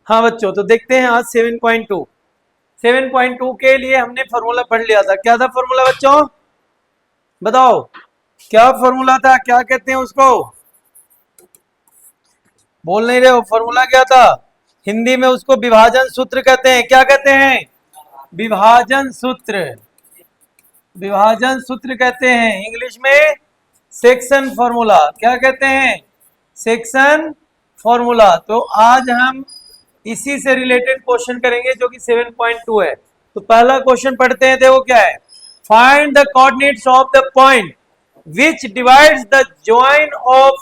हाँ बच्चों, तो देखते हैं आज 7.2 के लिए हमने फॉर्मूला पढ़ लिया था। क्या था फॉर्मूला बच्चों, बताओ क्या फॉर्मूला था, क्या कहते हैं उसको, बोल नहीं रहे हो। फॉर्मूला क्या था, हिंदी में उसको विभाजन सूत्र कहते हैं। क्या कहते हैं, विभाजन सूत्र, विभाजन सूत्र कहते हैं। इंग्लिश में सेक्शन फॉर्मूला, क्या कहते हैं, सेक्शन फॉर्मूला। तो आज हम इसी से रिलेटेड क्वेश्चन करेंगे जो कि 7.2 है। तो पहला क्वेश्चन पढ़ते हैं, देखो क्या है। Find the coordinates of the point which divides the join of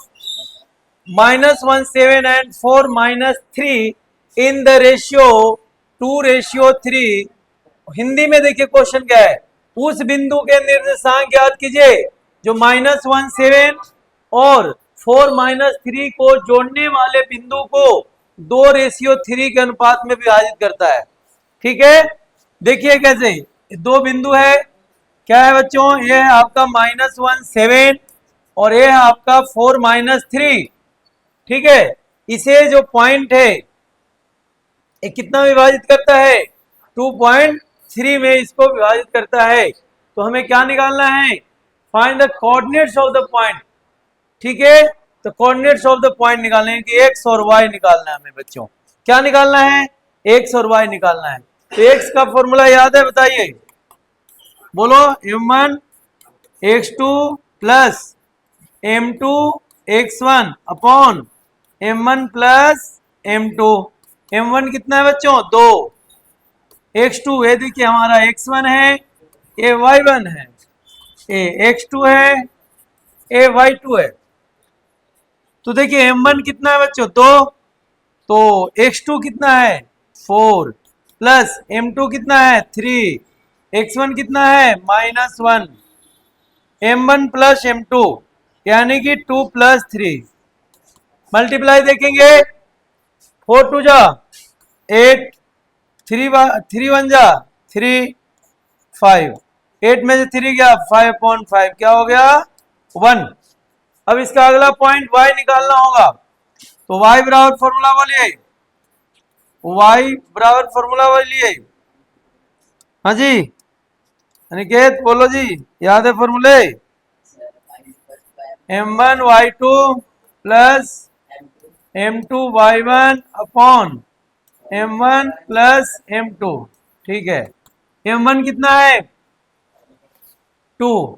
-17 and 4-3 in the ratio 2:3। Hindi में देखिए क्वेश्चन क्या है, उस बिंदु के निर्देशांक ज्ञात कीजिए जो -17 और 4-3 को जोड़ने वाले बिंदु को 2:3 के अनुपात में विभाजित करता है। ठीक है, देखिए कैसे, दो बिंदु है, क्या है बच्चों, ये है आपका -17 और ये है आपका 4-3। ठीक है, इसे जो पॉइंट है ये कितना विभाजित करता है, 2.3 में इसको विभाजित करता है। तो हमें क्या निकालना है, find the coordinates of the point. ठीक है, तो कोऑर्डिनेट्स ऑफ द पॉइंट निकालने हैं कि एक्स और वाई निकालना है हमें बच्चों। क्या निकालना है, एक्स और वाई निकालना है। तो एक्स का फॉर्मूला याद है, बताइए, बोलो, m1 x2 plus m2 x1 upon m1 plus m2। m1 कितना है बच्चों, 2। x2 ये देखिए हमारा x1 है, ये y1 है, ये x2 है, ये y2 है। तो देखिए m1 कितना है बच्चों, 2, तो x2 कितना है, 4, प्लस m2 कितना है, 3, x1 कितना है, -1, m1 प्लस m2 यानी कि 2 + 3। मल्टीप्लाई देखेंगे, 4 2 जा 8, 3 1 जा 3, 5, 8 में से 3 गया, 5/5 क्या हो गया, 1। अब इसका अगला पॉइंट y निकालना होगा। तो y बराबर फॉर्मूला बोलिए, y बराबर फॉर्मूला बोलिए। हाँ जी अनिकेत बोलो जी, याद है फॉर्मूले, m1 y2 plus m2 y1 upon m1 plus m2। ठीक है, m1 कितना है, 2,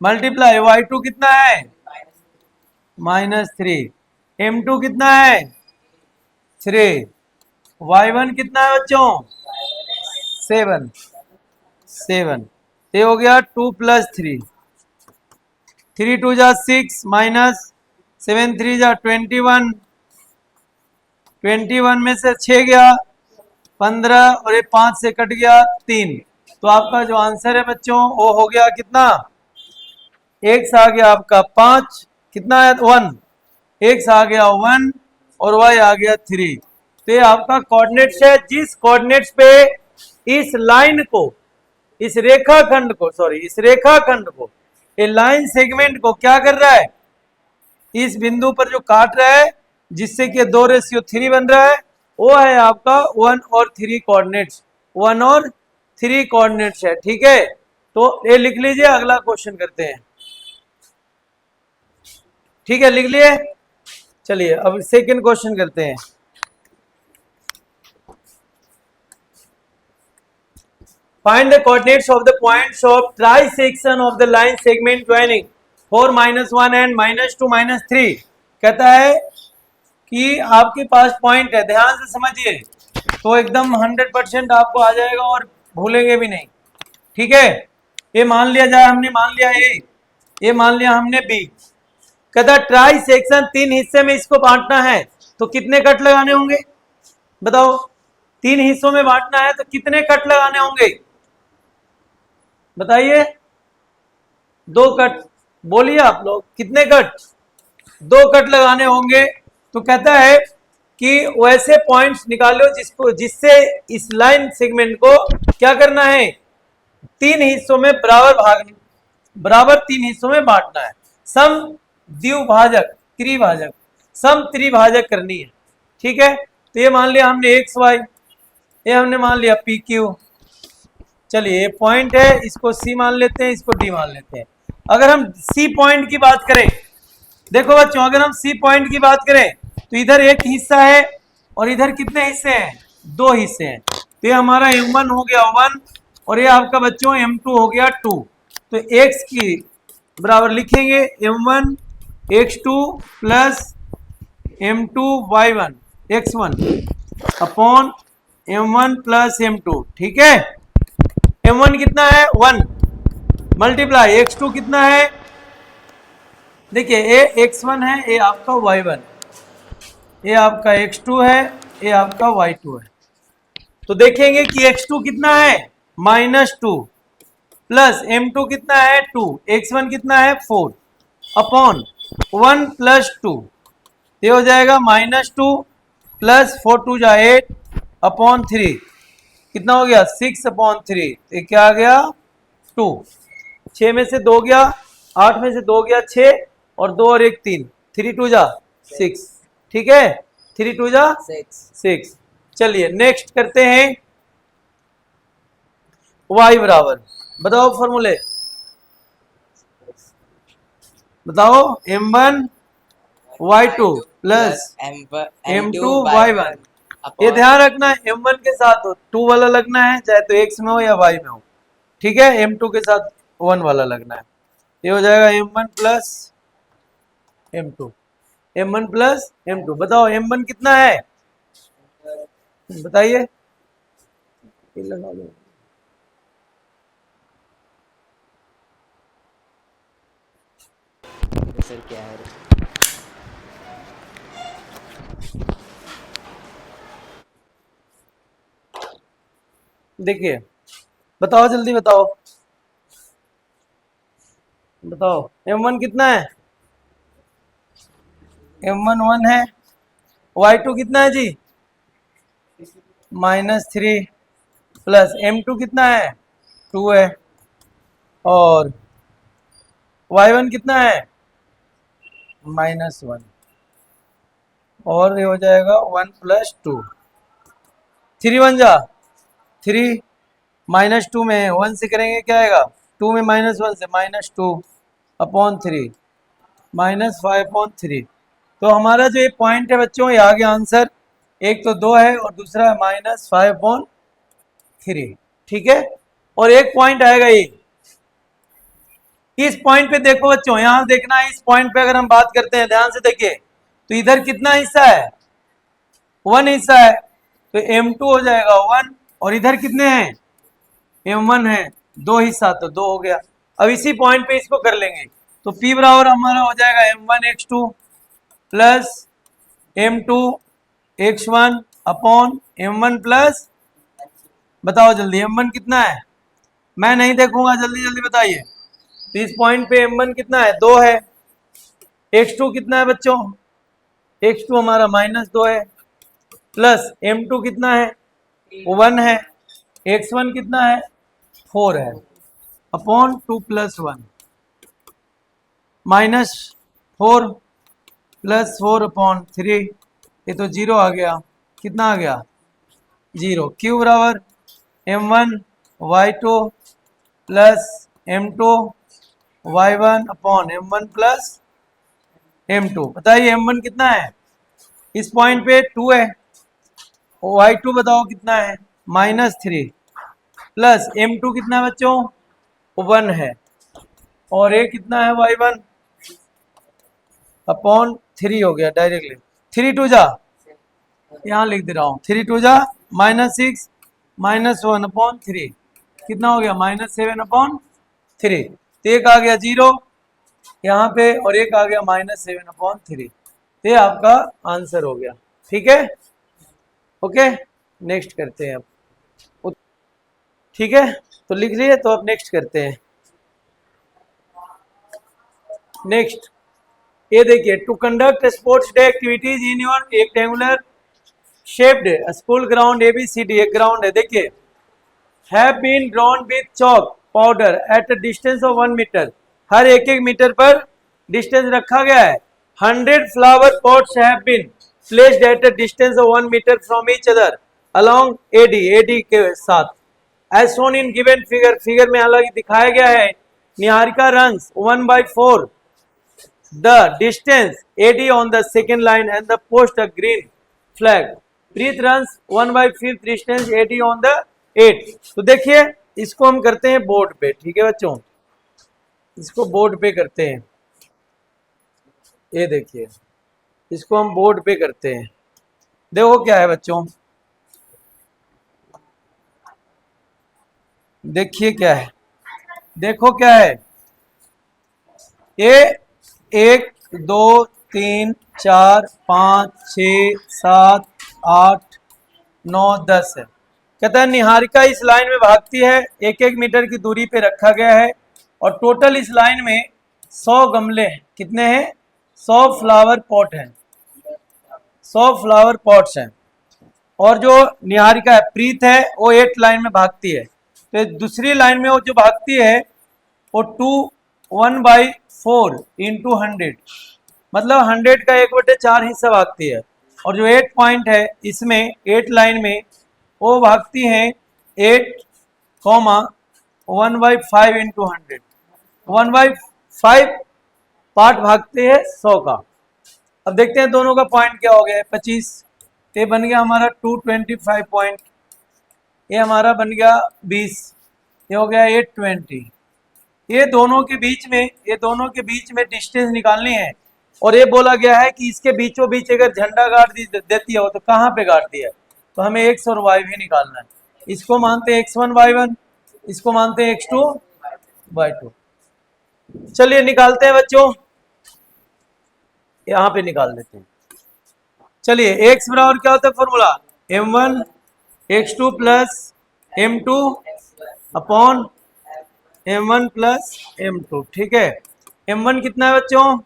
मल्टीप्लाई y2 कितना है, -3, m2 कितना है, 3, y1 कितना है बच्चों, 7। ये हो गया 2 + 3, 3 2 जा 6 -7 3 जा 21, 21 में से 6 गया 15 और ये 5 से कट गया 3। तो आपका जो आंसर है बच्चों वो हो गया कितना, एक्स आ गया आपका 5, कितना है 1, एक्स आ गया 1 और वाई आ गया 3। तो ये आपका कोऑर्डिनेट्स है, जिस कोऑर्डिनेट्स पे इस लाइन को, इस रेखाखंड को, सॉरी इस रेखाखंड को, ये लाइन सेगमेंट को क्या कर रहा है, इस बिंदु पर जो काट रहा है जिससे कि 2:3 बन रहा है, वो है आपका 1 और 3 कोऑर्डिनेट्स, 1 और 3 कोऑर्डिनेट्स है। ठीक है, तो ये लिख लीजिए, अगला क्वेश्चन करते हैं। ठीक है, लिख लिए, चलिए अब सेकंड क्वेश्चन करते हैं। Find the coordinates of the points of trisection of the line segment joining 4 -1 and -2 -3। कहता है कि आपके पास पॉइंट है, ध्यान से समझिए, तो एकदम 100% आपको आ जाएगा और भूलेंगे भी नहीं। ठीक है, ये मान लिया जाए, हमने मान लिया ए, ये मान लिया हमने बी। कहता ट्राई सेक्शन 3 हिस्से में इसको बांटना है, तो कितने कट लगाने होंगे, बताओ, 3 हिस्सों में बांटना है तो कितने कट लगाने होंगे, बताइए, 2 कट, बोलिए आप लोग, कितने कट, 2 कट लगाने होंगे। तो कहता है कि वैसे पॉइंट्स निकालो जिसको, जिससे इस लाइन सेगमेंट को क्या करना है, 3 हिस्सों में बराबर 3 हिस्सों में बांटना है। सम द्विभाजक, त्रिभाजक, सम त्रिभाजक करनी है। ठीक है, तो ये मान लिया हमने एक्स वाई, ये हमने मान लिया पी क्यू। चलिए ये पॉइंट है, इसको सी मान लेते हैं, इसको डी मान लेते हैं। अगर हम सी पॉइंट की बात करें, देखो बच्चों अगर हम सी पॉइंट की बात करें तो इधर एक हिस्सा है और इधर कितने हिस्से हैं, 2 हिस्से हैं। तो ये हमारा m1 हो गया 1 और ये आपका बच्चों m2 हो गया 2। तो x की बराबर लिखेंगे m1 x2 plus m2 y1 x1 upon m1 plus m2। ठीक है, m1 कितना है 1 मल्टीप्लाई x2 कितना है, देखिए ये x1 है, ये आपका y1, ये आपका x2 है, ये आपका y2 है। तो देखेंगे कि x2 कितना है -2 प्लस m2 कितना है 2, x1 कितना है 4 अपॉन 1 प्लस 2, ये हो जाएगा -2 प्लस 4 2 जा 8 अपॉन 3, कितना हो गया 6 अपॉन 3, ये क्या आ गया 2। 6 में से 2 गया, 8 में से 2 गया 6 और 2 और 1 3, 3 2 जा 6। ठीक है, 3 2 जा 6। चलिए नेक्स्ट करते हैं y बराबर, बताओ फॉर्मूले बताओ, m1 y2 plus m2 y1। ये ध्यान रखना है m1 के साथ 2 वाला लगना है, चाहे तो x में हो या y में हो। ठीक है, m2 के साथ 1 वाला लगना है। ये हो जाएगा m1 plus m2, m1 plus m2। बताओ m1 कितना है, बताइए। सर क्या है, देखिए बताओ जल्दी बताओ, बताओ m1 कितना है, m1 1 है, y2 कितना है जी -3 प्लस m2 कितना है 2 है और y1 कितना है -1 और ये हो जाएगा 1 प्लस 2, 3 1 जा 3 -2 में 1 से करेंगे क्या आएगा, 2 में -1 से -2 अपॉन 3 -5 अपॉन 3। तो हमारा जो ये पॉइंट है बच्चों, ये आ गया आंसर। एक तो 2 है और दूसरा है -5 अपॉन 3। ठीक है, और एक पॉइंट आएगा ये, इस पॉइंट पे देखो बच्चों, यहां देखना है, इस पॉइंट पे अगर हम बात करते हैं ध्यान से देखिए, तो इधर कितना हिस्सा है 1 हिस्सा है, तो m2 हो जाएगा 1 और इधर कितने हैं m1 है 2 हिस्सा, तो 2 हो गया। अब इसी पॉइंट पे इसको कर लेंगे, तो p बराबर हमारा हो जाएगा m1 x2 plus m2 x1 upon m1 plus, बताओ जल्दी m1 कितना है, मैं नहीं देखूंगा, जल्दी जल्दी बताइए। तो इस पॉइंट पे m1 कितना है 2 है, x2 कितना है बच्चों, x2 हमारा -2 है प्लस m2 कितना है 1 है, x1 कितना है 4 है अपॉन 2 प्लस 1 -4 प्लस 4 अपॉन 3, ये तो 0 आ गया, कितना आ गया 0। q बराबर m1 y2 plus m2 y1 upon m1 plus m2। बताइए m1 कितना है, इस पॉइंट पे 2 है, y2 बताओ कितना है -3 प्लस m2 कितना है बच्चों 1 है और ये कितना है y1 अपॉन 3 हो गया डायरेक्टली। 3 2 जा, यहाँ लिख दे रहा हूँ, 3 2 जा -6 -1 अपॉन 3, कितना हो गया -7 अपॉन 3। तो एक आ गया 0 यहाँ पे और एक आ गया -7 अपॉन 3, ये आपका आंसर हो गया। ठीक है, ओके नेक्स्ट करते हैं अब। ठीक है, तो लिख लिए, तो अब नेक्स्ट करते हैं। नेक्स्ट ये देखिए, to conduct sports day activities in your rectangular shaped school ground ABCD, एक ग्राउंड है, देखिए have been drawn with chalk powder at a distance of 1 metre, हर 1 1 मीटर पर डिस्टेंस रखा गया है। 100 flower pots have been placed at a distance of 1 metre from each other along AD के साथ as shown in given figure. Figure में हालांकि दिखाया गया है Niharika runs 1/4 the distance AD on the second line and the post a green flag. Preet runs 1/5 distance AD on the 8. तो देखिए इसको हम करते हैं बोर्ड पे, ठीक है बच्चों, इसको बोर्ड पे करते हैं। ये देखिए इसको हम बोर्ड पे करते हैं। देखो क्या है बच्चों, देखिए क्या है, देखो क्या है, ये 1 2 3 4 5 6 7 8 9 10 है। कहता है निहारिका इस लाइन में भागती है, 1-1 मीटर की दूरी पे रखा गया है और टोटल इस लाइन में 100 गमले हैं। कितने हैं? 100 फ्लावर पॉट हैं, 100 फ्लावर पॉट्स हैं। और जो निहारिका है, प्रीत है, वो 8 लाइन में भागती है। तो दूसरी लाइन में वो जो भागती है वो 1/4 इंटू 100, मतलब 100 का 1/4 हिस्सा भागती है। और जो 8 पॉइंट है इसमें 8 लाइन में वो भागती हैं 8, 1/5 इंटू 100, 1/5 पार्ट भागते हैं 100 का। अब देखते हैं दोनों का पॉइंट क्या हो गया है, 25। ये बन गया हमारा 225 पॉइंट, ये हमारा बन गया 20, ये हो गया 820। ये दोनों के बीच में डिस्टेंस निकालनी है। और ये बोला गया है कि इसके बीचों बीच अगर झंडा गाड़ देती है तो कहाँ पे गाड़ती है, तो हमें x और y भी निकालना है। इसको मानते हैं x1 y1, इसको मानते हैं x2 y2। चलिए निकालते हैं बच्चों, यहाँ पे निकाल देते हैं। चलिए x बराबर क्या होता है formula, m1 x2 plus m2 upon m1 plus m2, ठीक है। m1 कितना है बच्चों,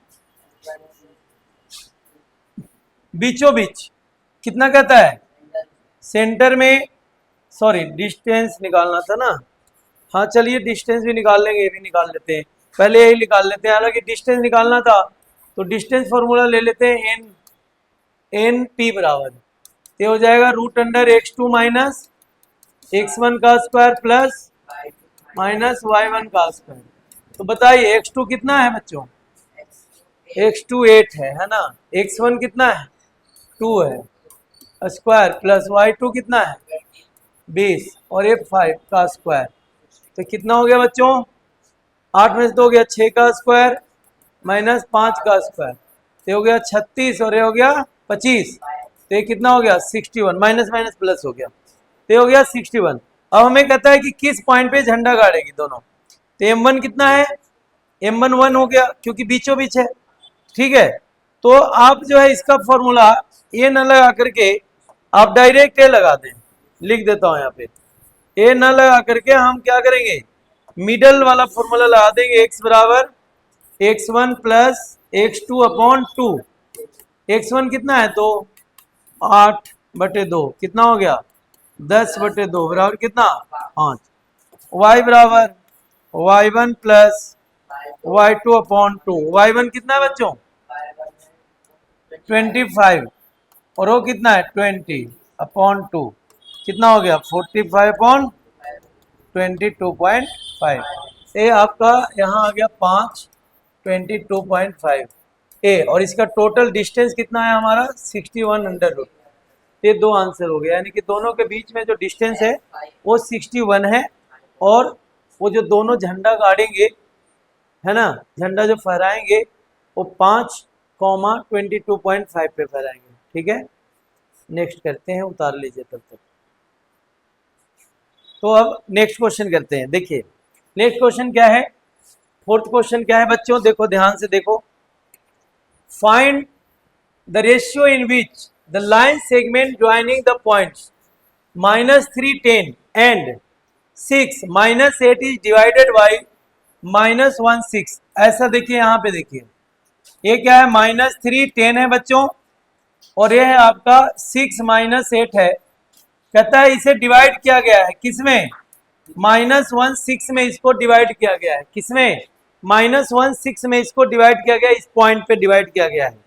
बीचों बीच कितना कहता है, सेंटर में, सॉरी डिस्टेंस निकालना था ना, हाँ चलिए डिस्टेंस भी निकाल लेंगे, ये भी निकाल लेते हैं, पहले यही निकाल लेते हैं। हालांकि डिस्टेंस निकालना था तो डिस्टेंस फॉर्मूला ले लेते हैं, एन पी बराबर, ये हो जाएगा √x2 माइनस x1 का स्क्वायर प्लस माइनस y1 का स्क्वायर। तो बताइए x2 कितना है बच्चों, x2 8 है ना, x1 कितना है 2 है स्क्वायर प्लस y2 कितना है 20 और ये 5 का स्क्वायर। तो कितना हो गया बच्चों, 8 में से 2 हो गया 6 का स्क्वायर माइनस 5 का स्क्वायर, ये हो गया 36 और ये हो गया 25। तो ये कितना हो गया 61, माइनस माइनस प्लस हो गया, तो ये हो गया 61। अब हमें कहता है कि किस पॉइंट पे झंडा गाड़ेगी दोनों। तो m1 कितना है, m1 1 हो गया क्योंकि बीचों बीच है, ठीक है। तो आप जो है इसका फॉर्मूला ये न लगा करके आप डायरेक्ट ये लगा दें, लिख देता हूं यहाँ पे, ये न लगा करके हम क्या करेंगे, मिडल वाला फॉर्मूला लगा देंगे, x बराबर x1 plus x2 upon 2। x1 कितना है 2, 8/2 कितना हो गया 10/2 बराबर कितना 5। y बराबर y1 plus y2 upon 2। y1 कितना है बच्चों 25 और वो कितना है 20 अपॉन 2, कितना हो गया 45 अपॉन 22.5। ये आपका यहाँ आ गया 5 22.5 ए, और इसका टोटल डिस्टेंस कितना है हमारा 61 ये 2 आंसर हो गया, यानी कि दोनों के बीच में जो डिस्टेंस है वो 61 है। और वो जो दोनों झंडा गाड़ेंगे है ना, झंडा जो फहराएंगे वो 5,22.5 पे फहराएंगे, ठीक है। नेक्स्ट करते हैं, उतार लीजिए तब तक। तो अब नेक्स्ट क्वेश्चन करते हैं। देखिए नेक्स्ट क्वेश्चन क्या है, 4th क्वेश्चन क्या है बच्चों, देखो ध्यान से देखो। Find the ratio in which the line segment joining the points -3 10 and 6 -8 is divided by -1 6। ऐसा देखिए यहाँ पे, देखिए ये क्या है -3 10 है बच्चों, और ये है आपका 6 -8 है। कहता है इसे डिवाइड किया गया है किसमें, -1 6 में इसको डिवाइड किया गया है, किसमें -1 6 में इसको डिवाइड किया गया, इस पॉइंट पे डिवाइड किया गया है।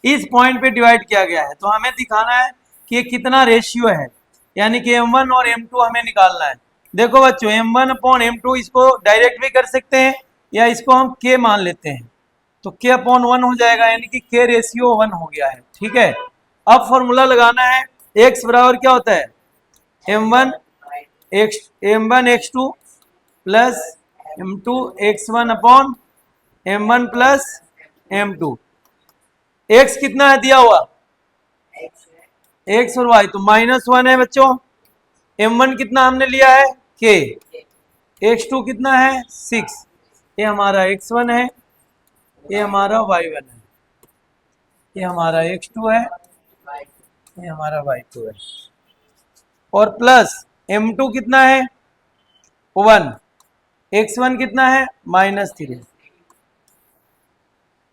इस पॉइंट पे डिवाइड किया गया है। तो हमें दिखाना है कि ये कितना रेशियो है, यानी कि m1 और m2 हमें निकालना है। देखो बच्चों, m1 अपॉन m2 इसको डायरेक्ट भी कर सकते हैं या इसको हम k मान लेते हैं, तो k अपॉन 1 हो जाएगा, यानी कि k रेशियो 1 हो गया है। ठीक है, अब फॉर्मूला लगाना है, x बराबर क्या होता है, m1 x2 plus m2 x1 upon m1 plus m2। x कितना है दिया हुआ, x और y, तो -1 है बच्चों। m1 कितना हमने लिया है k, x2 कितना है 6, ये हमारा x1 है, ये हमारा y1 है, ये हमारा x2 है, ये हमारा y2 है, और प्लस m2 कितना है 1, x1 कितना है -3,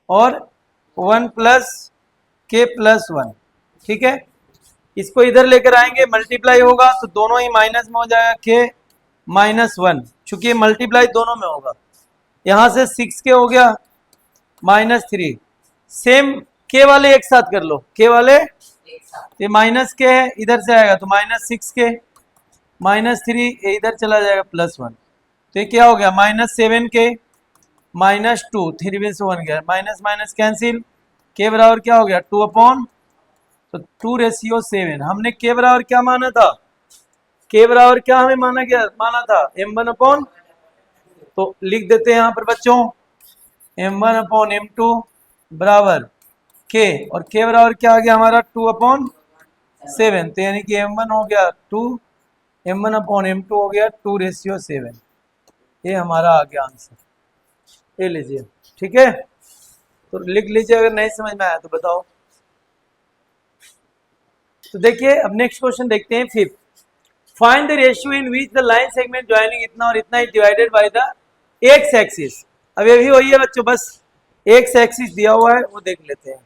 और 1 प्लस k प्लस 1। ठीक है, इसको इधर लेकर आएंगे, मल्टीप्लाई होगा तो दोनों ही माइनस में हो जाएगा, k -1, चूंकि ये मल्टीप्लाई दोनों में होगा। यहां से 6k हो गया -3, सेम k वाले एक साथ कर लो, k वाले, ये माइनस के है, इधर से आएगा तो -6k, -3 ये इधर चला जाएगा +1, तो ये क्या हो गया -7k, -2, 3 में से 1 गया, माइनस माइनस कैंसिल, k बराबर क्या हो गया 2 अपॉन, तो 2:7। हमने k बराबर क्या माना था, k बराबर क्या हमें माना था m1 अपॉन, तो लिख देते हैं यहाँ पर बच्चों, m1 अपॉन m2 बराबर k, और k बराबर क्या आ गया हमारा 2 अपॉन 7, तो यानी कि m1 हो गया 2, m1 अपॉन m2 हो गया 2:7। ये हमारा आ गया आंसर, ये लीजिए। ठीक है, तो लिख लीजिए, अगर नहीं समझ में आया तो बताओ। तो देखिए अब नेक्स्ट क्वेश्चन देखते हैं, 5th, find the ratio in which the line segment joining इतना और इतना is divided by the x axis. अब ये भी वही है बच्चों, बस एक्स एक्सिस दिया हुआ है वो देख लेते हैं।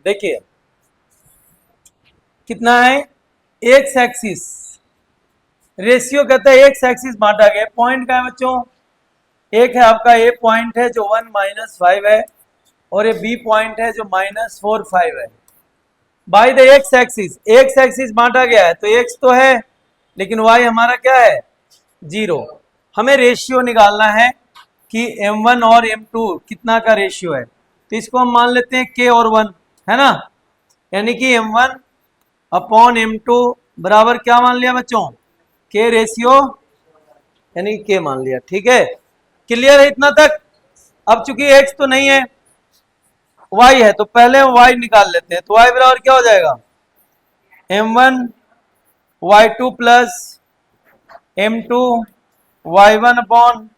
देखिए कितना है, एक्स एक्सिस रेशियो कहता है एक्स एक्सिस बांटा गया, पॉइंट का है बच्चों, एक है आपका ए पॉइंट है जो 1 -5 है, और ये बी पॉइंट है जो -4 5 है। बाय द एक्स एक्सिस बांटा गया है, तो एक्स तो है लेकिन वाई हमारा क्या है 0। हमें रेशियो निकालना है कि m1 और m2 कितना का रेशियो है, तो इसको हम मान लेते हैं k और 1, है ना, यानी कि m1 अपॉन m2 बराबर क्या मान लिया बच्चों, k रेशियो, यानी कि k मान लिया। ठीक है, क्लियर है इतना तक। अब चूंकि x तो नहीं है, y है, तो पहले हम y निकाल लेते हैं, तो y बराबर क्या हो जाएगा m1 y2 plus m2 y1 upon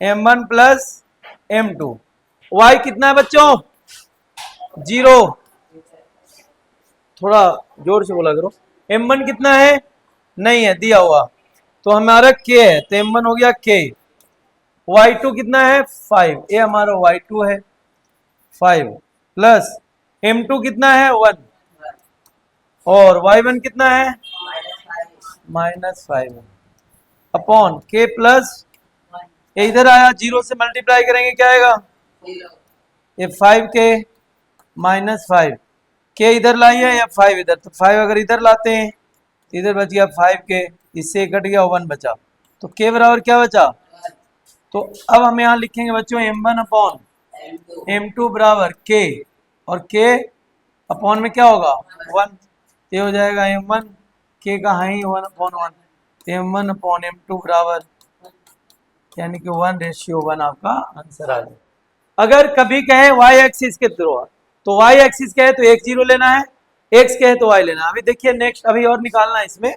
m1 plus m2। y कितना है बच्चों 0, थोड़ा जोर से बोला करो, m1 कितना है नहीं है दिया हुआ, तो हमारा k है, तो m1 हो गया k, y2 कितना है 5, ये हमारा y2 है 5, प्लस m2 कितना है 1, और y1 कितना है -5 अपॉन k प्लस, ये इधर आया 0 से मल्टीप्लाई करेंगे क्या आएगा, ये 5k -5, k इधर लाइए या 5 इधर, तो 5 अगर इधर लाते हैं तो इधर बच गया 5k, इससे कट गया 1 बचा, तो k बराबर क्या बचा, तो अब हम यहाँ लिखेंगे बच्चों m1 अपॉन m2 बराबर k, और k अपॉन में क्या होगा 1, ये हो जाएगा m1, k का है ही 1 अपॉन 1, m1 अपॉन m2 बराबर, यानी कि 1:1 आपका आंसर आ जाए। अगर कभी कहे y एक्सिस के थ्रू, तो y एक्सिस कहे तो x0 लेना है, x कहे तो y लेना है। अभी देखिए नेक्स्ट, अभी और निकालना है इसमें,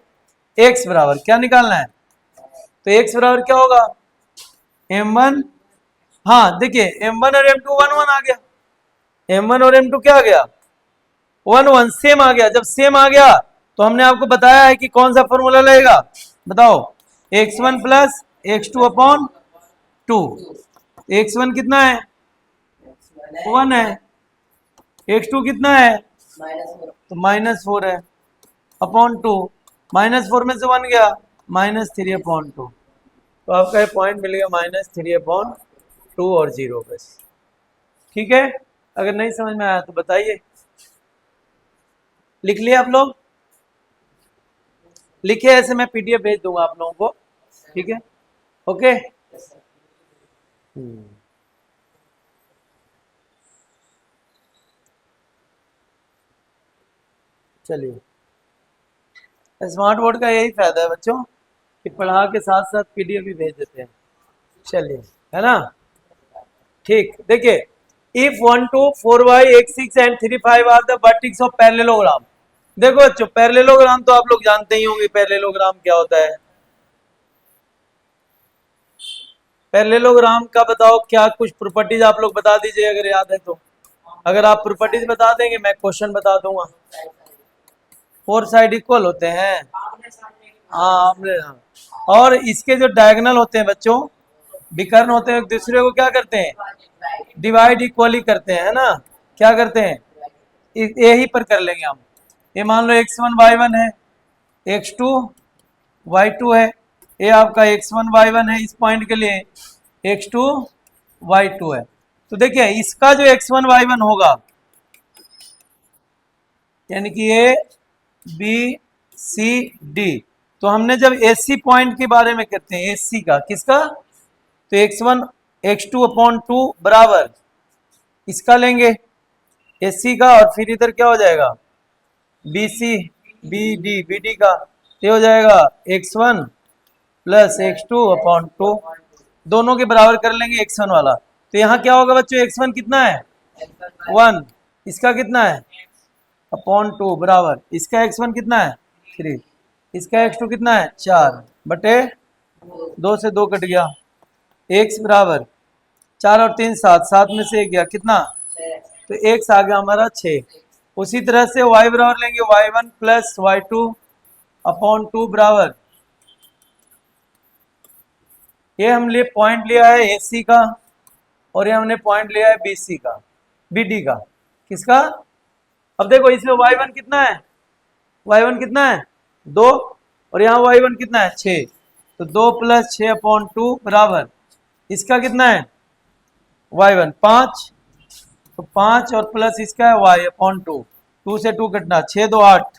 x बराबर क्या निकालना है, तो x बराबर क्या होगा m1, हाँ देखिए m1 और m2 1 1 आ गया, m1 और m2 क्या आ गया 1 1 सेम आ गया। जब सेम आ गया तो हमने आपको बताया है कि कौन सा फॉर्मूला लगेगा, बताओ, x1 plus x2 upon 2, x1 कितना है 1 है, x2 कितना है तो -4 है अपॉन 2, -4 में से 1 गया -3 अपॉन 2, तो आपका ये पॉइंट मिलेगा -3/2 और 0 बस। ठीक है, अगर नहीं समझ में आया तो बताइए। लिख लिया आप लोग? लिखे, ऐसे मैं पीडीएफ भेज दूंगा आप लोगों को। ठीक है, ओके। चलिए, स्मार्ट बोर्ड का यही फायदा है बच्चों कि पढ़ा के साथ साथ पीडीएफ भी भेज देते हैं। चलिए, है ना? ठीक, देखिए, if 1 2 4 y x 6 and 3 5 are the vertex of parallelogram. देखो बच्चों, पैरेललोग्राम तो आप लोग जानते ही होंगे पैरेललोग्राम क्या होता है। पैरेललोग्राम का बताओ क्या कुछ प्रॉपर्टीज आप लोग बता दीजिए अगर याद है तो। अगर आप प्रॉपर्टीज बता देंगे मैं क्वेश्चन बता दूंगा। 4 साइड इक्वल होते हैं, हाँ आमने सामने। और इसके जो डायगोनल होते हैं बच्चों, विकर्ण होते हैं, एक दूसरे को क्या करते हैं? डिवाइड इक्वली करते हैं, है ना? क्या करते हैं? यही पर कर लेंगे हम। ये मान लो x1 y1 है, x2 y2 है, ये आपका x1 y1 है, इस पॉइंट के लिए x2 y2 है। तो देखिए, इसका जो x1 y1 होगा, यानी कि ए बी सी डी, तो हमने जब एसी पॉइंट के बारे में करते हैं, एसी का, किसका? तो x1 x2/2 बराबर इसका लेंगे एसी का, और फिर इधर क्या हो जाएगा? बीसी बीडी का, ये हो जाएगा x1 प्लस x2/2, दोनों के बराबर कर लेंगे x1 वाला। तो यहाँ क्या होगा बच्चों? x1 कितना है? 1, इसका कितना है? /2 बराबर, इसका x1 कितना है? 3, इसका x2 कितना है? 4 बटे 2 से 2 कट गया, x बराबर 4 और 3 7, 7 में से 1 गया, कितना? तो x आ गया हमारा 6। उसी तरह से y बराबर लेंगे y1 प्लस y2/2 बराबर, ये हमने पॉइंट लिया है एसी का, और ये हमने पॉइंट लिया है बीसी का, बीडी का, किसका? अब देखो, इसमें y1 कितना है? y1 कितना है? 2, और यहाँ y1 कितना है? 6, तो 2 प्लस 6/2 बराबर, इसका कितना है? y1 5, तो 5 और प्लस इसका है y/2, 2 से 2 कटना, 6 2 8,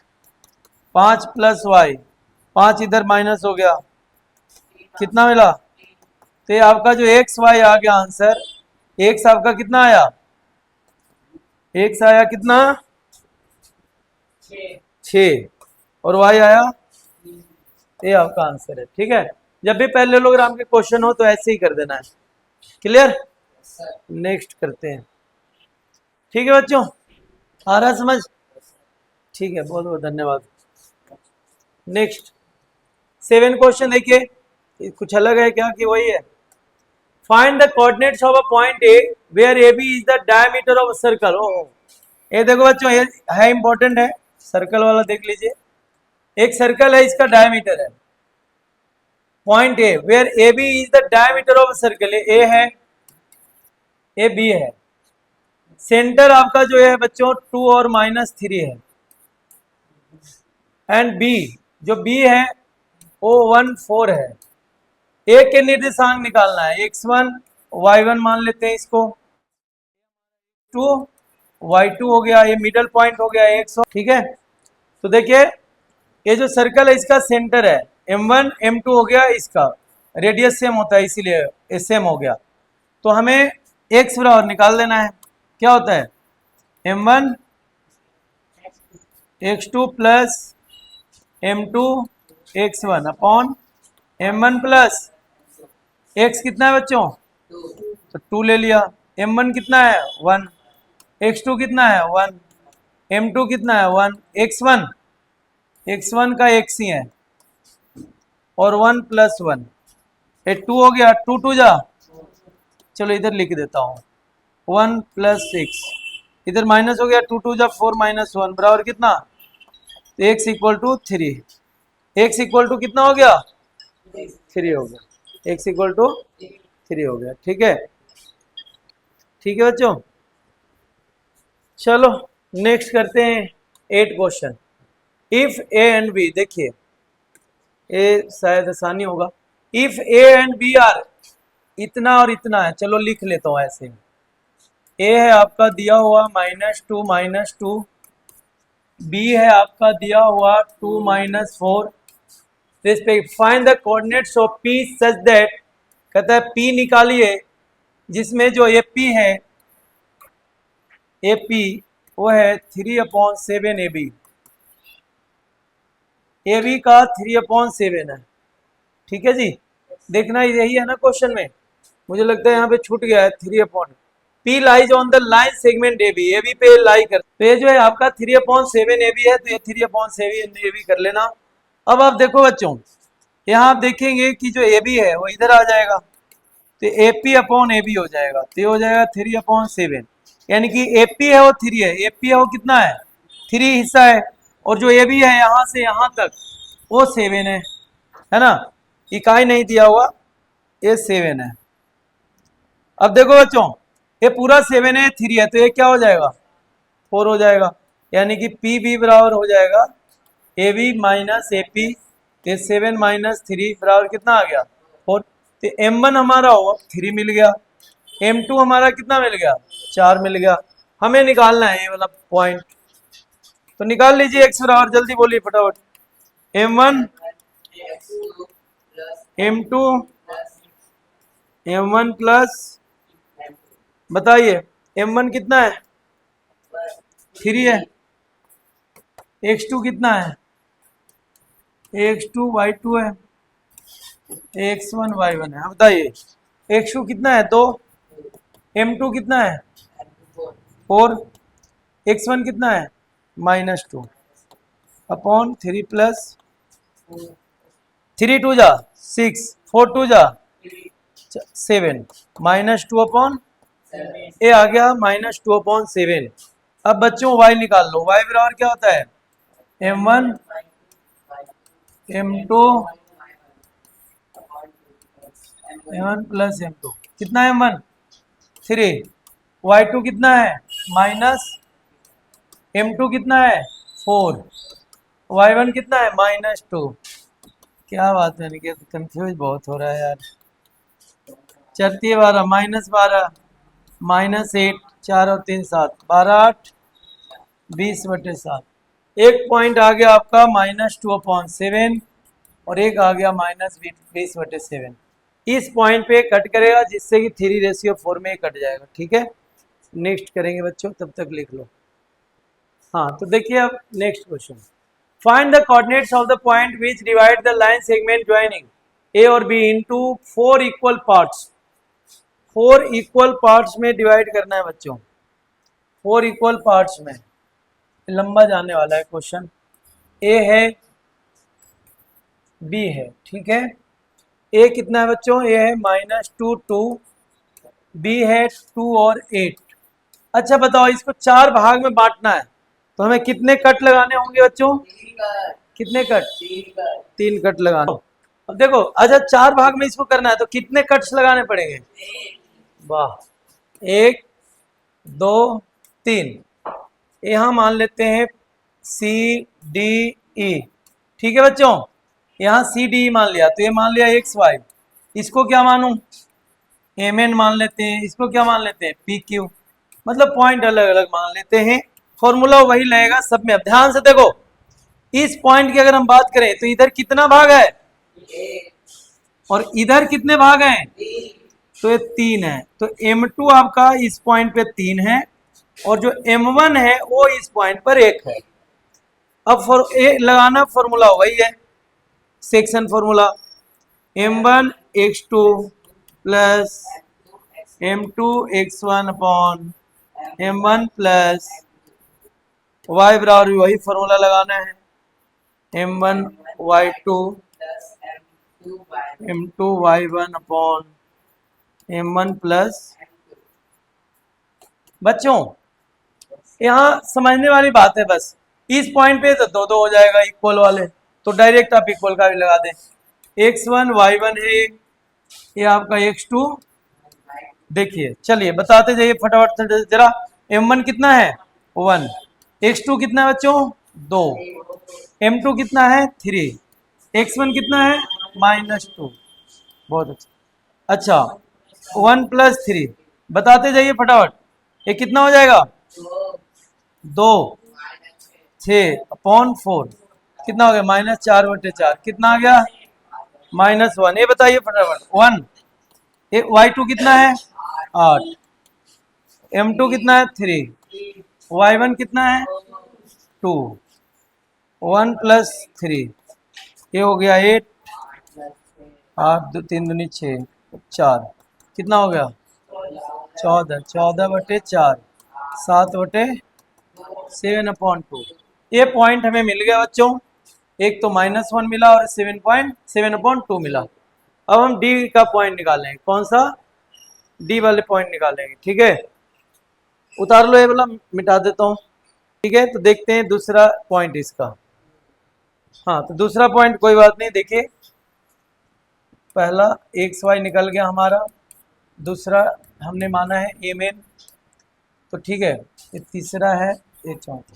5 प्लस y, 5 इधर माइनस हो गया, कितना मिला? तो ये आपका जो एक्स वाई आ गया आंसर, एक्स आपका कितना आया? एक्स आया कितना? 6, और वाई आया, ये आपका आंसर है। ठीक है, जब भी पैरेललोग्राम के क्वेश्चन हो तो ऐसे ही कर देना है। क्लियर? नेक्स्ट करते हैं। ठीक है बच्चों, आ रहा समझ? ठीक है, बहुत बहुत धन्यवाद। नेक्स्ट 7 क्वेश्चन देखिए, कुछ अलग है क्या कि वही है? Find the coordinates of a point A where A B is the diameter of a circle. Oh, ये देखो बच्चों, ये है इंपॉर्टेंट है, सर्कल वाला देख लीजिए। एक सर्कल है, इसका डायमीटर है point A where A B is the diameter of circle. A है, ए बी है, सेंटर आपका जो है बच्चों 2 और -3 है, एंड बी, जो बी है वो 1 4 है। ए के निर्देशांक निकालना है, x1 y1 मान लेते हैं इसको, 2 y2 हो गया, ये मिडल पॉइंट हो गया x। ठीक है, तो देखिए, ये जो सर्कल है इसका सेंटर है, m1 m2 हो गया, इसका रेडियस सेम होता है इसीलिए सेम हो गया। तो हमें x बराबर निकाल देना है, क्या होता है? m1 x2 plus m2 x1 upon m1 plus x कितना है बच्चों? तो 2 ले लिया, m1 कितना है? 1, x2 कितना है? 1, m2 कितना है? 1, x1 का x ही है, और 1 + 1, ये 2 हो गया, 2 2 जा, चलो इधर लिख देता हूँ, 1 + 6, इधर माइनस हो गया, 2 2 जा 4 - 1 बराबर कितना? तो x = 3, x = कितना हो गया? 3 हो गया, x = 3 हो गया। ठीक है, ठीक है बच्चों, चलो नेक्स्ट करते हैं 8 question. If A and B, देखिए ये शायद आसानी होगा। If A and B are, इतना और इतना है, चलो लिख लेता हूँ ऐसे। ए है आपका दिया हुआ -2, बी है आपका दिया हुआ 2 - 4। Find the coordinates of P such that, कहता है पी निकालिए जिसमें जो ए पी है, ए पी वो है 3/7 ए बी, ए बी का 3/7 है। ठीक है जी, देखना यही है ना क्वेश्चन में, मुझे लगता है यहाँ पे छूट गया है 3/, P lies on the line segment A B पे लाई कर, तो ये जो है आपका 3/7 ए बी है, तो ये 3/7 ए बी कर लेना। अब आप देखो बच्चों, यहाँ आप देखेंगे कि जो ए बी है वो इधर आ जाएगा, तो A P upon A B हो जाएगा, तो ये हो जाएगा 3/7, यानी कि ए पी है वो 3 है, ए पी है वो कितना है 3 हिस्सा है, और जो ए बी है यहाँ से यहाँ तक वो 7 है ना, इकाई नहीं दिया हुआ, ये 7 है। अब देखो बच्चों, ये पूरा 7 है, 3 है, तो ये क्या हो जाएगा 4 हो जाएगा, यानी कि पी बी बराबर हो जाएगा A B minus A P, ये 7 - 3 बराबर कितना आ गया 4। तो M1 हमारा हो 3 मिल गया, M2 हमारा कितना मिल गया 4 मिल गया। हमें निकालना है ये वाला पॉइंट, तो निकाल लीजिए x बराबर, जल्दी बोलिए फटाफट। M1 M2 M1 प्लस, बताइए M1 कितना है 3 है, x2 कितना है x2 y2 है, x1 y1 है। बताइए x2 कितना है 2, M2 कितना है 4, x1 कितना है -2 अपॉन 3 प्लस 3 2 जा 6, 4 2 जा 7, -2 अपॉन, ये आ गया -2/7। अब बच्चों y निकाल लो, y बराबर क्या होता है M1 M2 M1 plus M2, कितना है M1 3, y2 कितना है माइनस, M2 कितना है 4, y1 कितना है -2। क्या बात है, कंफ्यूज बहुत हो रहा है यार। चलती है 12 -12 -8, 4 और 3 7, 12 8 20/7। एक पॉइंट आ गया आपका -2/7 और एक आ गया -20/7। इस पॉइंट पे कट करेगा जिससे कि 3:4 में कट जाएगा। ठीक है, नेक्स्ट करेंगे बच्चों, तब तक लिख लो। हाँ तो देखिए अब next question, find the coordinates of the point which divide the line segment joining A और B into 4 equal parts. 4 equal parts में डिवाइड करना है बच्चों, 4 इक्वल पार्ट्स में, लंबा जाने वाला है क्वेश्चन। ए है बी है, ठीक है, ए कितना है बच्चों, ए है -2 2, बी है 2 और 8। अच्छा बताओ, इसको 4 भाग में बांटना है तो हमें कितने कट लगाने होंगे बच्चों, कितने कट 3 कट लगाने। अब देखो, अच्छा 4 भाग में इसको करना है तो कितने कट्स लगाने पड़ेंगे, वाह 1 2 3, यहाँ मान लेते हैं सी डी ई। ठीक है बच्चों, यहाँ सी डी मान लिया, तो ये मान लिया XY, इसको क्या मानूं MN मान लेते हैं, इसको क्या मान लेते हैं PQ, मतलब पॉइंट अलग अलग मान लेते हैं, फॉर्मूला वही लगेगा सब में। अब ध्यान से देखो, इस पॉइंट की अगर हम बात करें तो इधर कितना भाग है और इधर कितने भाग हैं, तो ये 3 है, तो M2 आपका इस पॉइंट पे 3 है और जो M1 है वो इस पॉइंट पर 1 है। अब लगाना फॉर्मूला वही है, section formula, M1 x2 plus M2 x1 upon M1 plus y बराबर वही फॉर्मूला लगाना है, M1 y2 M2 y1 upon M1 plus. बच्चों यहाँ समझने वाली बात है, बस इस पॉइंट पे तो 2 2 हो जाएगा इक्वल वाले, तो डायरेक्ट आप इक्वल का भी लगा दें। x1 y1 है, ये आपका x2, देखिए चलिए बताते जाइए फटाफट से जरा। M1 कितना है 1, x2 कितना है बच्चों 2, M2 कितना है 3, x1 कितना है -2, बहुत अच्छा। अच्छा, 1+3 बताते जाइए फटाफट। ये कितना हो जाएगा? 2, 6/4 कितना हो गया? -4/4 कितना आ गया? -1। ये बताइए फटाफट। 1। ये y2 कितना है? 8। m2 कितना है? 3। y1 कितना है? 2। 1+3 ये हो गया 8। 8 2 3 दूनी 6 4 कितना हो गया? 14। 14/4 7/7/2। ये पॉइंट हमें मिल गया बच्चों। एक तो -1 मिला और 7.7/2 मिला। अब हम डी का पॉइंट निकालेंगे। कौन सा? डी वाले पॉइंट निकालेंगे। ठीक है, उतार लो ये वाला, मिटा देता हूँ। ठीक है, तो देखते हैं दूसरा पॉइंट इसका। हाँ, तो दूसरा पॉइंट कोई बात नहीं। देखिए, पहला XY निकल गया हमारा, दूसरा हमने माना है एम एन, तो ठीक है। ये तीसरा है, ये चौथा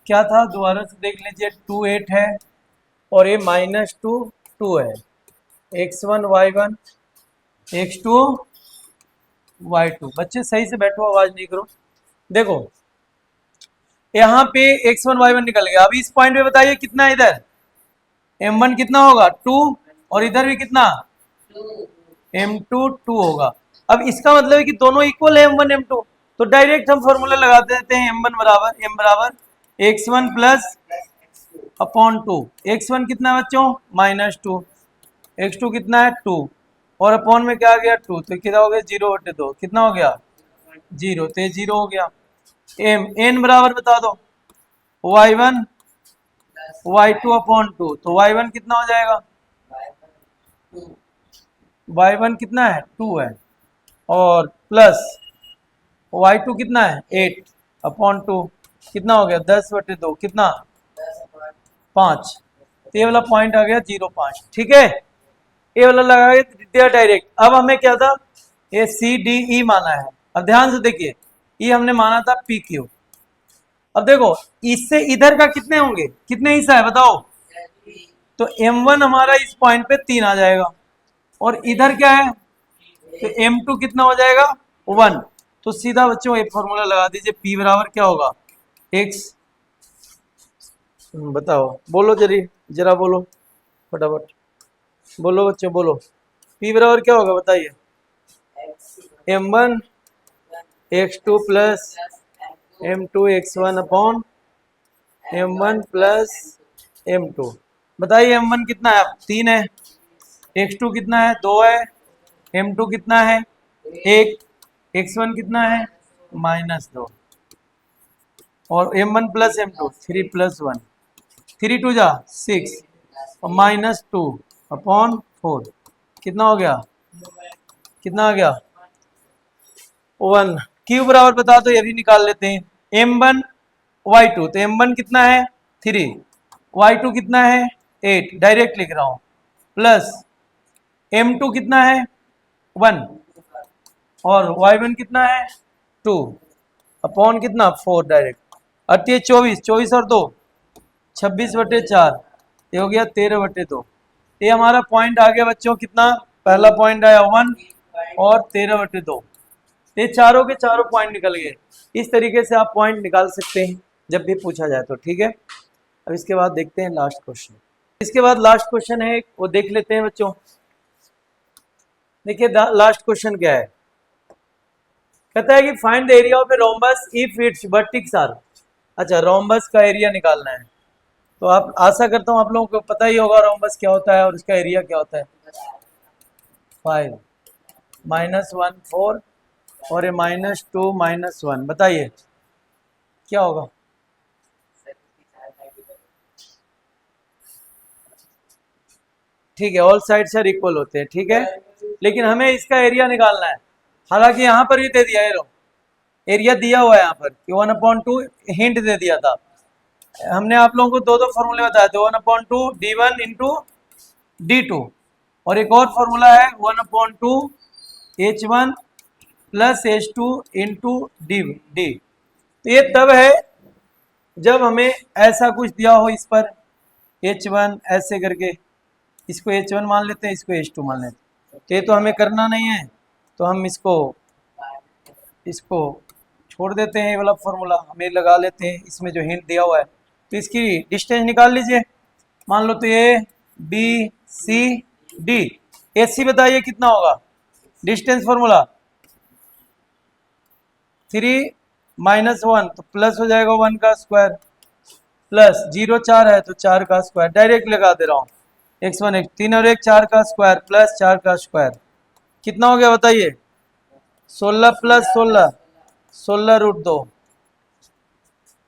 क्या था दोबारा से देख लीजिए। 2 8 है और ये -2 2 है। x1 y1 x2 y2। बच्चे सही से बैठो, आवाज नहीं करो। देखो यहाँ पे x1 y1 निकल गया। अभी इस पॉइंट पे बताइए कितना है इधर? m1 कितना होगा? 2। और इधर भी कितना? m2 2 होगा। अब इसका मतलब है कि दोनों इक्वल है m1 m2। तो डायरेक्ट हम फॉर्मूला लगा देते हैं m1 बराबर m बराबर x1 प्लस अपॉन 2। x1 कितना है बच्चों? -2। x2 कितना है? 2। और अपॉन में क्या आ गया? 2। तो कितना हो गया? 0/2 कितना हो गया? 0। तो ये 0 हो गया। m n बराबर बता दो। y1 y2 upon 2। तो y1 कितना हो जाएगा? y1 कितना है? 2 है। और प्लस y2 कितना है? 8/2 कितना हो गया? 10/2 कितना? 5। तो ये वाला पॉइंट आ गया 0.5। ठीक है, ये वाला लगा दिया डायरेक्ट। अब हमें क्या था? ये सी डी ई माना है। अब ध्यान से देखिए, ये हमने माना था पी क्यू। अब देखो इससे इधर का कितने होंगे? कितने हिस्सा है बताओ? तो m1 हमारा इस पॉइंट पे 3 आ जाएगा। और इधर क्या है? तो m2 कितना हो जाएगा? 1। तो सीधा बच्चों ये फॉर्मूला लगा दीजिए। p बराबर क्या होगा? x। बताओ, बोलो जरा बोलो फटाफट, बोलो बच्चों बोलो। p बराबर क्या होगा बताइए? m1 x2 plus m2 x1 upon m1 plus m2। बताइए m1 कितना है? 3 है। x2 कितना है? 2 है। m2 कितना है? 1। x1 कितना है? -2। और m1 प्लस m2 3 + 1 3 2 जा 6 और -2 अपॉन 4 कितना हो गया? कितना आ गया? 1। क्यू बराबर बता दो, ये भी निकाल लेते हैं। m1 y2, तो m1 कितना है? 3। y2 कितना है? 8। डायरेक्ट लिख रहा हूं। प्लस m2 कितना है? 1। और y1 कितना है? 2 अपॉन कितना? 4 डायरेक्ट। अट्ठे 24 24 और 2 26/4 ये हो गया 13/2। ये हमारा पॉइंट आ गया बच्चों कितना? पहला पॉइंट आया 1 और 13/2। ये चारों के चारों पॉइंट निकल गए। इस तरीके से आप पॉइंट निकाल सकते हैं जब भी पूछा जाए तो। ठीक है, अब इसके बाद देखते हैं लास्ट क्वेश्चन। इसके बाद लास्ट क्वेश्चन है वो देख लेते हैं बच्चों। देखिए लास्ट क्वेश्चन क्या है? कहता है कि find the area of a rhombus if its vertex are. अच्छा, रोम्बस का एरिया निकालना है। तो आप आशा करता हूँ आप लोगों को पता ही होगा रोम्बस क्या होता है और उसका एरिया क्या होता है। 5 -1 4 और ये -2 -1 बताइए क्या होगा? ठीक है, ऑल साइड्स आर इक्वल होते हैं। ठीक है, लेकिन हमें इसका एरिया निकालना है। हालांकि यहाँ पर भी दे दिया है, एरिया दिया हुआ है यहाँ पर कि 1/2 हिंट दे दिया था। हमने आप लोगों को दो फॉर्मूले बताए थे, 1/2 d1 इंटू d2 और एक और फॉर्मूला है 1/2 h1 plus h2 into D. तो ये तब है जब हमें ऐसा कुछ दिया हो इस पर h1 ऐसे करके, इसको h1 मान लेते हैं, इसको h2 मान लेते हैं। तो ये तो हमें करना नहीं है, तो हम इसको छोड़ देते हैं। ये वाला फॉर्मूला हमें लगा लेते हैं, इसमें जो हिंट दिया हुआ है। तो इसकी डिस्टेंस निकाल लीजिए। मान लो तो ए बी सी डी, ए सी बताइए कितना होगा डिस्टेंस फॉर्मूला। 3 माइनस 1 तो प्लस हो जाएगा 1 का स्क्वायर, प्लस 0 4 है तो 4 का स्क्वायर, डायरेक्ट लगा दे रहा हूँ। x1 x 3 और 1 4 का स्क्वायर प्लस 4 का स्क्वायर कितना हो गया बताइए। 16 प्लस 16, 16√2।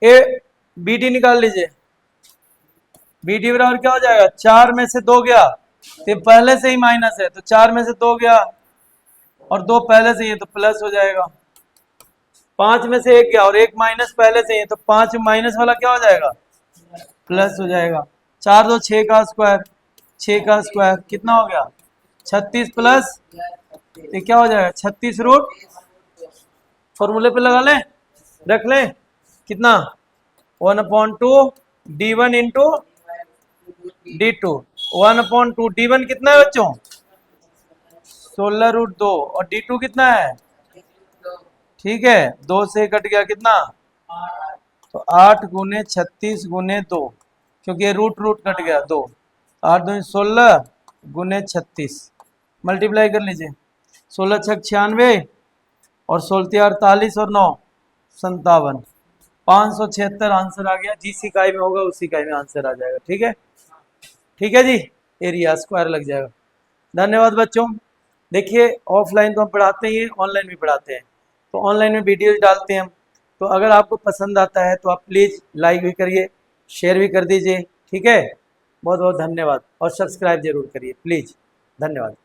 ए बी डी निकाल लीजिए। बी डी बराबर क्या हो जाएगा, 4 में से 2 गया तो पहले से ही माइनस है, तो 4 में से 2 गया और 2 पहले से ही है तो प्लस हो जाएगा। 5 में से 1 गया और 1 माइनस पहले से ही है तो 5 माइनस वाला क्या हो जाएगा, प्लस हो जाएगा। 4 2 6 का स्क्वायर, 6 का स्क्वायर कितना हो गया 36 प्लस ये क्या हो जाएगा 36 फॉर्मूले पे लगा लें, रख लें कितना 1/2 d1 इंटू d2। 1/2 d1 कितना है बच्चों 16√2 और d2 कितना है, ठीक है 2 से कट गया कितना, तो 8 गुने 36 गुने 2, क्योंकि ये रूट कट गया 2, 8 2 16 गुने 36 मल्टीप्लाई कर लीजिए। 16 6 96 और 16 48 और 9 57, 576 आंसर आ गया। जिस इकाई में होगा उसी इकाई में आंसर आ जाएगा। ठीक है, ठीक है जी, एरिया स्क्वायर लग जाएगा। धन्यवाद बच्चों। देखिए ऑफलाइन तो हम पढ़ाते ही हैं, ऑनलाइन भी पढ़ाते हैं, तो ऑनलाइन में वीडियोज डालते हैं हम। तो अगर आपको पसंद आता है तो आप प्लीज़ लाइक भी करिए, शेयर भी कर दीजिए। ठीक है, बहुत बहुत धन्यवाद और सब्सक्राइब जरूर करिए प्लीज़। धन्यवाद।